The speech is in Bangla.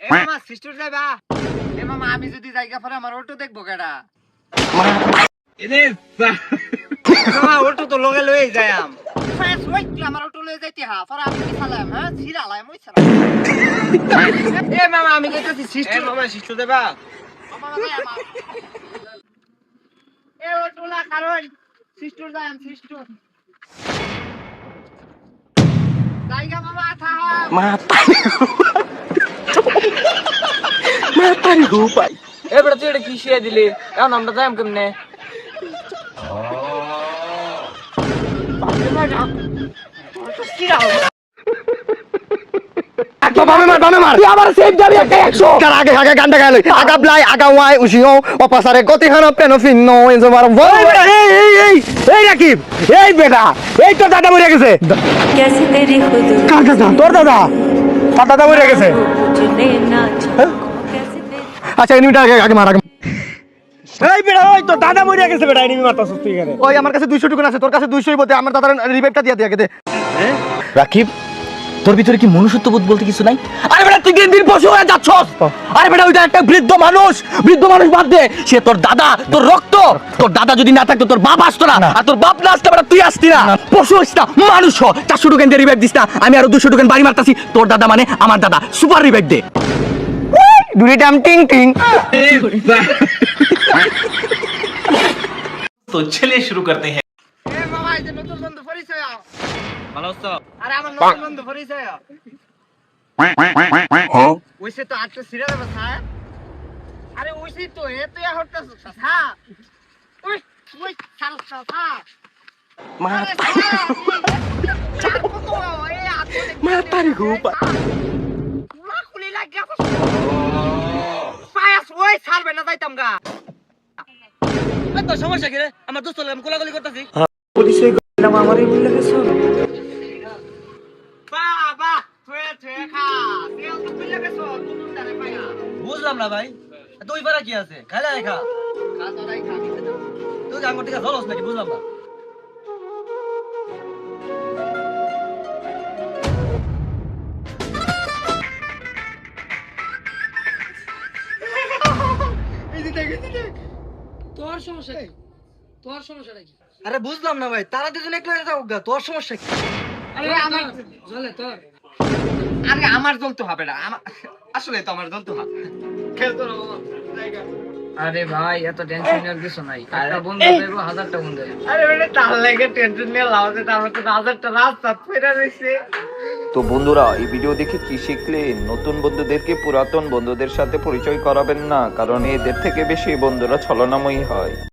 এ মামা সিস্টার যাইবা এ মামা আমি যদি জায়গা পরে আমার অটো দেখবো কেডা এনে মামা অটো তো লগে লই যাইম ফাস ওই কি আমার অটো লই যাইতে হা পরে আমি কি চালাম হ্যাঁ ছিড়ালাই মই ছাড়া এ মামা আমি কইতাছি সিস্টার মামা সিস্টার যাইবা মামা যাইবা এ অটো না কারণ সিস্টার যাইম সিস্টার জায়গা মামা থা মাতারি রূপাই এবারে তুই এটা কি শিয়ে দিলি এখন আমরা যাইম কেমনে আচ্ছা এনিমিটা আগে মারা এই বেড়া ওই তো দাদা মরিয়া গেছে বেড়া এনিমি মারতাছস তুই এখানে ওই আমার কাছে 200 টুকুন আছে তোর কাছে 200ই বলতে আমার দাদার রিভাইভটা দিয়া দে রাকিব তোর ভিতরে কি মনুষ্যত্ববোধ বলতে কিছু নাই আরে বেটা তুই দিন পশু হয়ে যাচ্ছস আরে বেটা ওইটা একটা বৃদ্ধ মানুষ বাদ দে সে তোর দাদা তোর রক্ত তোর দাদা যদি না থাকতো তোর বাপ আসতো না আর তোর বাপ না আসতো বেটা তুই আসতি না পশু হইস না মানুষ হ 400 টুকুন দিয়ে রিভাইভ দিস না আমি আরো 200 টুকুন বাড়ি মারতাছি তোর দাদা মানে আমার দাদা সুপার রিভাইভ দে দুইটা টিং টিং तो चलिए शुरू करते हैं এ মামা এই যে নতুন বন্ধু পরিচয় ভালো আছো আরে আমার নতুন বন্ধু পরিচয় ওইসে তো আটটা সিরিয়াল আছে স্যার আরে ওইসে তো এ তুই হটতাছ স্যার ওই ওই স্যার স্যার মাতারি রূপা খুলি লাগে পায়াস ওই ছাড়বে না যাইতাম গা তো সমস্যা কি রে আমার দোস্ত লাগে কোলাগুলি করতেছি পরিচয় করলাম আমারই বলে গেছো বাবা তুই খা তুই তো কইলা গেছো তুমি তারে পায়া বুঝলাম না ভাই তুই পারা কি আছে খাইলা খা খা তোরাই খা তুই আঙ্গুর থেকে জলস নাকি বুঝলাম না তোর সমস্যা কি তোর সমস্যাটা কি আরে বুঝলাম না ভাই তারা দুজন একলা যাও গা তোর সমস্যা কি আরে আমার জ্বলে তোর আরে আমার জ্বলতে হবে না আসলে তো আমার জ্বলতে হবে খেলতো না জায়গা আরে ভাই এত টেনশন নেওয়ার কিছু নাই একটা বন্ধু দেবো 1000টা বন্ধু দেবো আরে বেটা তার লাগে টেনশন নিয়ে লাভ আছে তারপর তো 1000টা রাস্তা ফেরা রইছে তো বন্ধুরা এই ভিডিও দেখে কি শিখলেন? নতুন বন্ধুদেরকে পুরাতন বন্ধুদের সাথে পরিচয় করাবেন না, কারণ এদের থেকে বেশি বন্ধুরা ছলনাময়ী হয়।